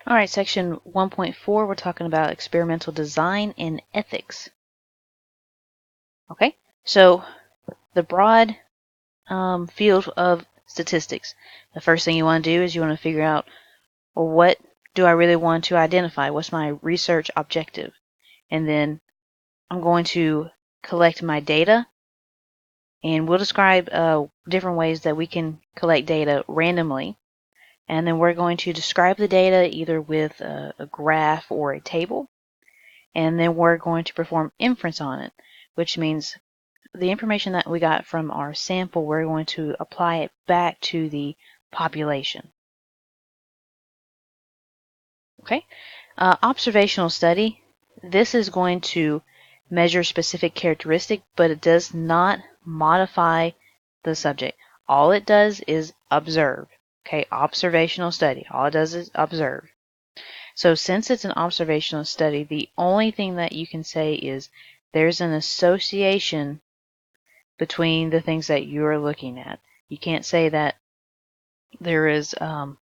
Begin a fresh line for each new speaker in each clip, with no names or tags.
All right, section 1.4, we're talking about experimental design and ethics. Okay, so the broad field of statistics. The first thing you want to do is you want to figure out, well, what do I really want to identify? What's my research objective? And then I'm going to collect my data, and we'll describe different ways that we can collect data randomly. And then we're going to describe the data either with a graph or a table. And then we're going to perform inference on it, which means the information that we got from our sample, we're going to apply it back to the population. Okay, observational study. This is going to measure specific characteristic, but it does not modify the subject. All it does is observe. Okay, observational study. All it does is observe. So since it's an observational study, the only thing that you can say is there's an association between the things that you're looking at. You can't say that there is a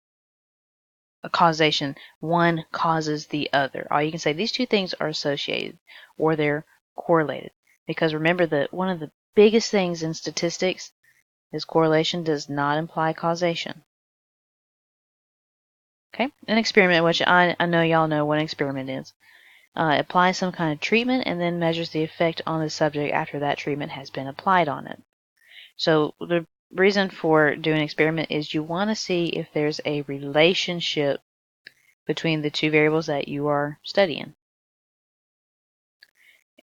causation. One causes the other. All you can say, these two things are associated or they're correlated. Because remember that one of the biggest things in statistics is correlation does not imply causation. Okay, an experiment, which I know y'all know what an experiment is. Applies some kind of treatment and then measures the effect on the subject after that treatment has been applied on it. So the reason for doing an experiment is you want to see if there's a relationship between the two variables that you are studying.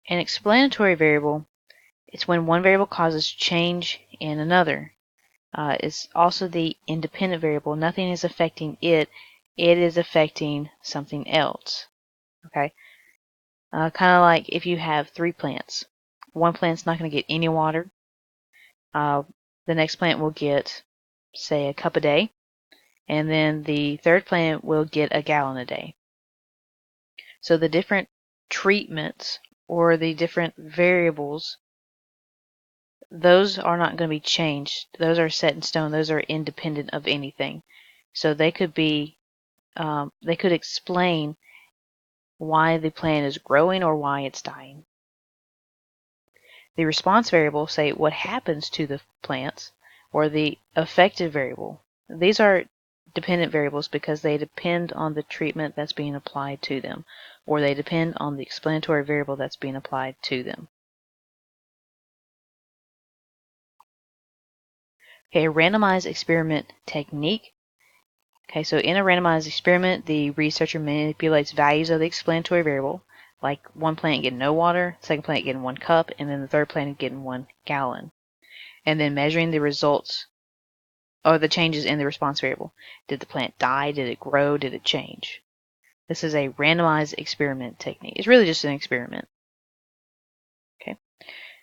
An explanatory variable is when one variable causes change in another. It's also the independent variable. Nothing is affecting it. It is affecting something else. Okay? Kind of like if you have 3 plants. One plant's not going to get any water. The next plant will get, say, a cup a day. And then the third plant will get a gallon a day. So the different treatments or the different variables, those are not going to be changed. Those are set in stone. Those are independent of anything. So they could be, they could explain why the plant is growing or why it's dying. The response variable say what happens to the plants, or the affected variable. These are dependent variables because they depend on the treatment that's being applied to them, or they depend on the explanatory variable that's being applied to them. Okay, a randomized experiment technique. Okay, so in a randomized experiment, the researcher manipulates values of the explanatory variable, like one plant getting no water, second plant getting 1 cup, and then the third plant getting 1 gallon. And then measuring the results or the changes in the response variable. Did the plant die? Did it grow? Did it change? This is a randomized experiment technique. It's really just an experiment. Okay.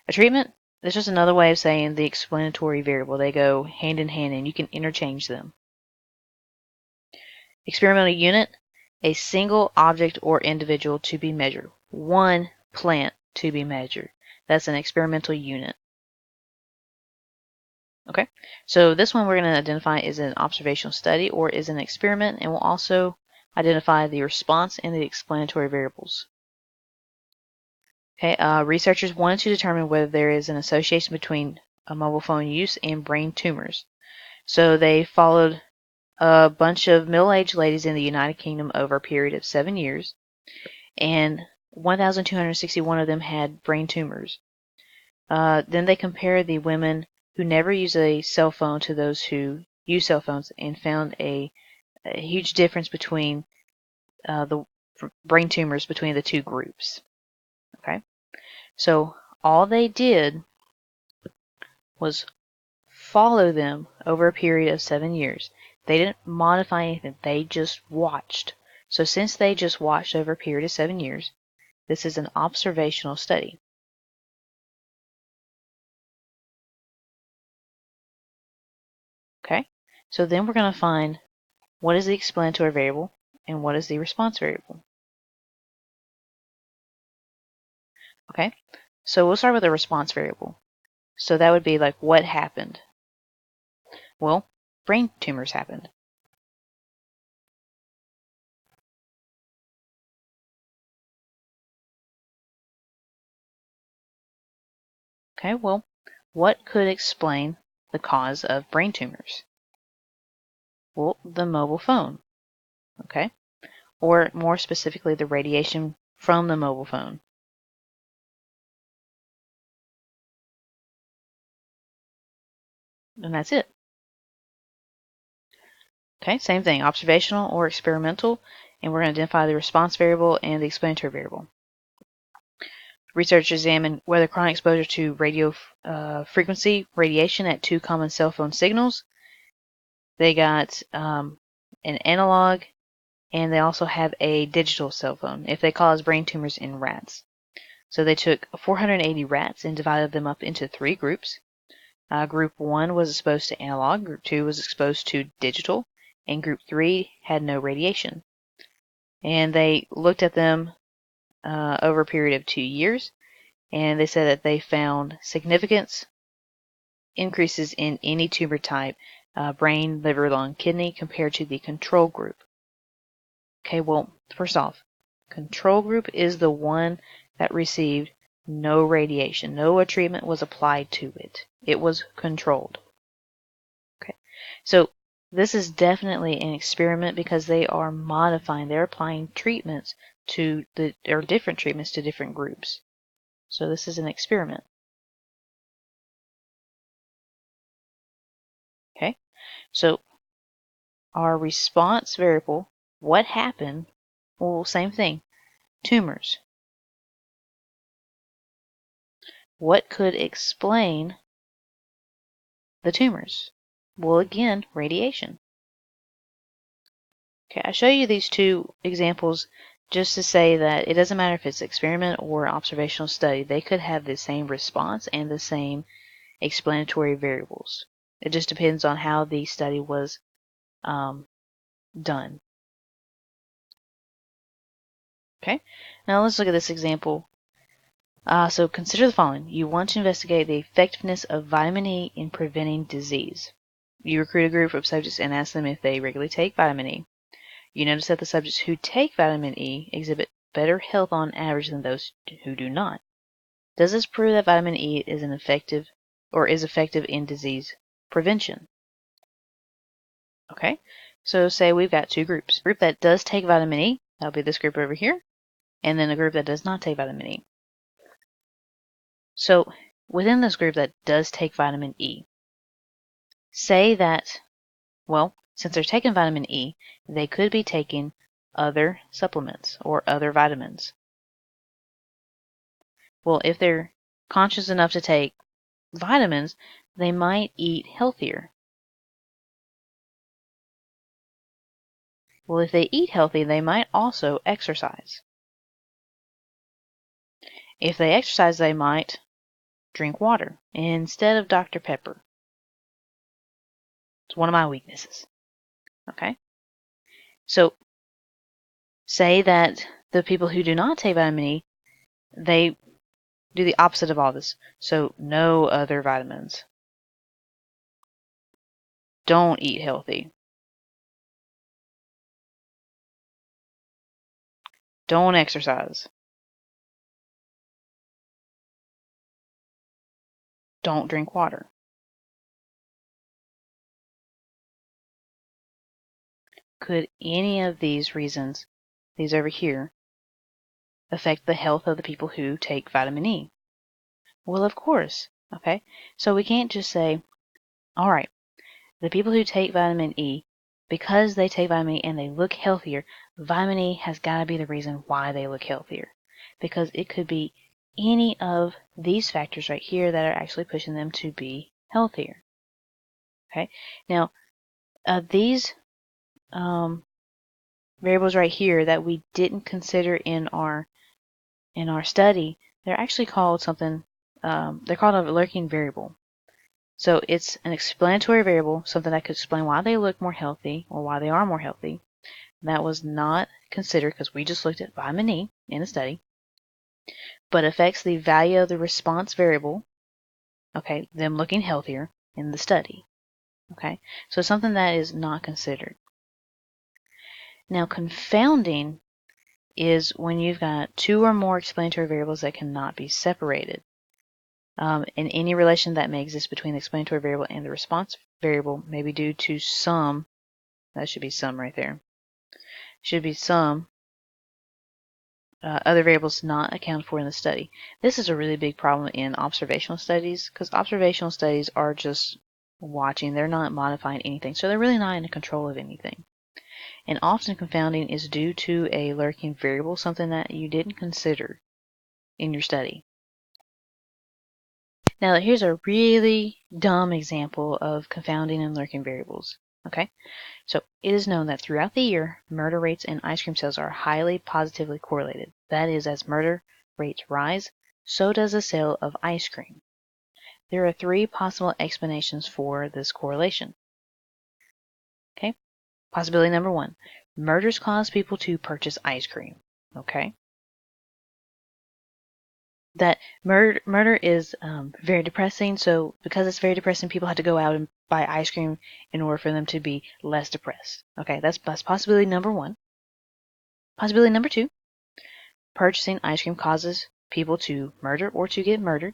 A treatment, that's just another way of saying the explanatory variable. They go hand in hand and you can interchange them. Experimental unit, a single object or individual to be measured. One plant to be measured. That's an experimental unit. Okay, so this one we're going to identify is an observational study or is an experiment, and we'll also identify the response and the explanatory variables. Okay, researchers wanted to determine whether there is an association between a mobile phone use and brain tumors. So they followed a bunch of middle-aged ladies in the United Kingdom over a period of 7 years, and 1,261 of them had brain tumors. Then they compared the women who never use a cell phone to those who use cell phones and found a huge difference between the brain tumors between the two groups. Okay, so all they did was follow them over a period of 7 years. They didn't modify anything. They just watched. So since they just watched over a period of 7 years, this is an observational study. Okay, so then we're going to find what is the explanatory variable and what is the response variable. Okay, so we'll start with the response variable. So that would be like what happened. Well, brain tumors happened. Okay, well, what could explain the cause of brain tumors? Well, the mobile phone, okay? Or more specifically, the radiation from the mobile phone. And that's it. Okay, same thing, observational or experimental, and we're going to identify the response variable and the explanatory variable. Research examined whether chronic exposure to radio frequency radiation at 2 common cell phone signals. They got an analog, and they also have a digital cell phone if they cause brain tumors in rats. So they took 480 rats and divided them up into 3 groups. Group 1 was exposed to analog, Group 2 was exposed to digital, and Group 3 had no radiation. And they looked at them over a period of 2 years, and they said that they found significant increases in any tumor type, brain, liver, lung, kidney, compared to the control group. Okay, well, first off, control group is the one that received no radiation. No treatment was applied to it. It was controlled. Okay, so this is definitely an experiment because they are modifying, they're applying treatments to different treatments to different groups. So this is an experiment. Okay, so our response variable, what happened? Well, same thing, tumors. What could explain the tumors? Well, again, radiation. Okay, I show you these 2 examples just to say that it doesn't matter if it's experiment or observational study. They could have the same response and the same explanatory variables. It just depends on how the study was done. Okay, now let's look at this example. So consider the following. You want to investigate the effectiveness of vitamin E in preventing disease. You recruit a group of subjects and ask them if they regularly take vitamin E. You notice that the subjects who take vitamin E exhibit better health on average than those who do not. Does this prove that vitamin E is effective in disease prevention? Okay, so say we've got 2 groups. A group that does take vitamin E, that'll be this group over here, and then a group that does not take vitamin E. So within this group that does take vitamin E, say that, well, since they're taking vitamin E, they could be taking other supplements or other vitamins. Well, if they're conscious enough to take vitamins, they might eat healthier. Well, if they eat healthy, they might also exercise. If they exercise, they might drink water instead of Dr. Pepper. It's one of my weaknesses. Okay? So, say that the people who do not take vitamin E, they do the opposite of all this. So, no other vitamins. Don't eat healthy. Don't exercise. Don't drink water. Could any of these reasons, these over here, affect the health of the people who take vitamin E? Well, of course. Okay, so we can't just say, all right, the people who take vitamin E, because they take vitamin E and they look healthier, vitamin E has got to be the reason why they look healthier. Because it could be any of these factors right here that are actually pushing them to be healthier. Okay, now these variables right here that we didn't consider in our study, they're actually called something, they're called a lurking variable. So it's an explanatory variable, something that could explain why they look more healthy or why they are more healthy. That was not considered because we just looked at vitamin E in the study, but affects the value of the response variable, okay, them looking healthier in the study. Okay, so something that is not considered. Now, confounding is when you've got 2 or more explanatory variables that cannot be separated. And any relation that may exist between the explanatory variable and the response variable may be due to some, that should be some right there, should be some other variables not accounted for in the study. This is a really big problem in observational studies, because observational studies are just watching. They're not modifying anything, so they're really not in control of anything. And often confounding is due to a lurking variable, something that you didn't consider in your study. Now here's a really dumb example of confounding and lurking variables. Okay, so it is known that throughout the year, murder rates and ice cream sales are highly positively correlated. That is, as murder rates rise, so does the sale of ice cream. There are 3 possible explanations for this correlation. Okay, possibility number 1, murders cause people to purchase ice cream. Okay, that murder is very depressing, so because it's very depressing, people have to go out and buy ice cream in order for them to be less depressed. Okay, that's possibility number 1. Possibility number 2, purchasing ice cream causes people to murder or to get murdered.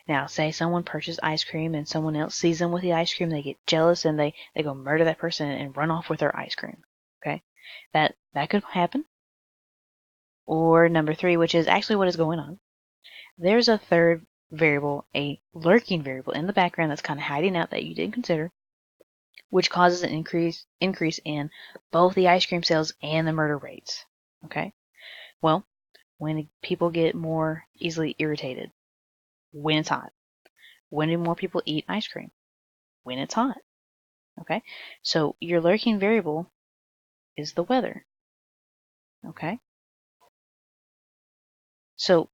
Now, say someone purchases ice cream and someone else sees them with the ice cream, they get jealous and they go murder that person and run off with their ice cream. Okay, that could happen. Or number 3, which is actually what is going on. There's a third variable, a lurking variable in the background that's kind of hiding out that you didn't consider, which causes an increase in both the ice cream sales and the murder rates. Okay? Well, when people get more easily irritated, when it's hot. When do more people eat ice cream? When it's hot. Okay? So your lurking variable is the weather. Okay? So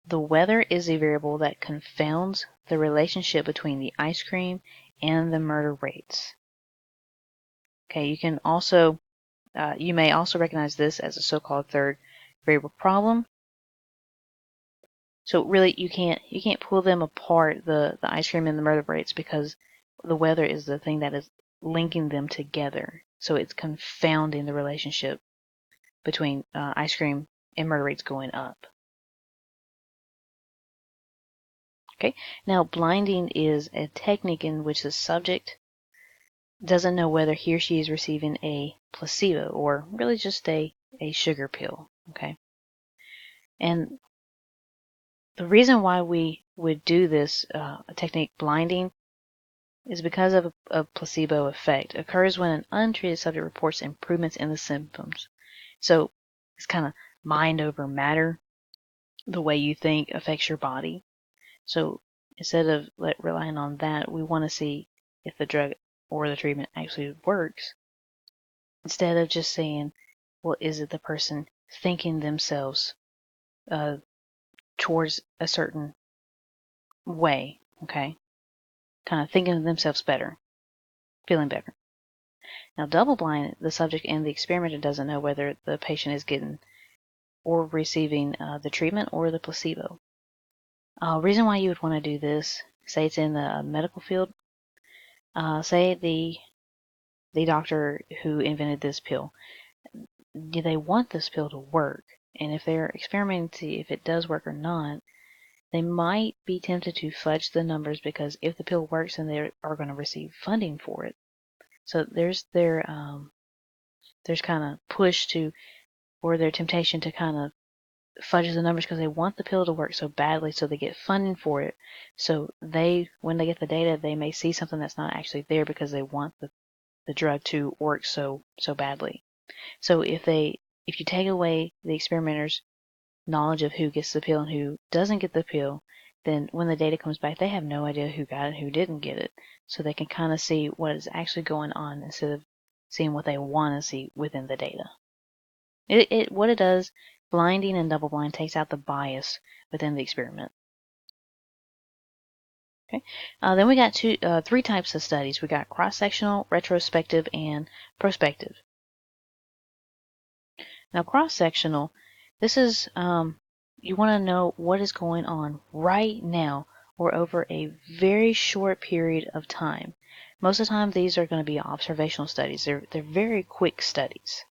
the weather is a variable that confounds the relationship between the ice cream and the murder rates. Okay, you can also, you may also recognize this as a so-called third variable problem. So really, you can't pull them apart, the ice cream and the murder rates, because the weather is the thing that is linking them together. So it's confounding the relationship between ice cream and murder rates going up. Okay, now blinding is a technique in which the subject doesn't know whether he or she is receiving a placebo or really just a sugar pill. Okay, and the reason why we would do this technique, blinding, is because of a placebo effect. It occurs when an untreated subject reports improvements in the symptoms. So it's kind of mind over matter. The way you think affects your body. So instead of relying on that, we want to see if the drug or the treatment actually works. Instead of just saying, well, is it the person thinking themselves towards a certain way, okay? Kind of thinking of themselves better, feeling better. Now, double blind, the subject and the experimenter doesn't know whether the patient is getting or receiving the treatment or the placebo. Reason why you would want to do this, say it's in the medical field, say the doctor who invented this pill, they want this pill to work, and if they're experimenting to see if it does work or not, they might be tempted to fudge the numbers, because if the pill works, then they are going to receive funding for it. So there's their kind of push to, or their temptation to kind of fudge the numbers, because they want the pill to work so badly, so they get funding for it. So when they get the data, they may see something that's not actually there because they want the drug to work so badly. So if you take away the experimenter's knowledge of who gets the pill and who doesn't get the pill, then when the data comes back, they have no idea who got it and who didn't get it. So they can kind of see what is actually going on instead of seeing what they want to see within the data. What it does, blinding and double blind, takes out the bias within the experiment. Okay. Then we got 3 types of studies. We got cross-sectional, retrospective, and prospective. Now, cross-sectional, this is, you want to know what is going on right now or over a very short period of time. Most of the time, these are going to be observational studies. They're very quick studies.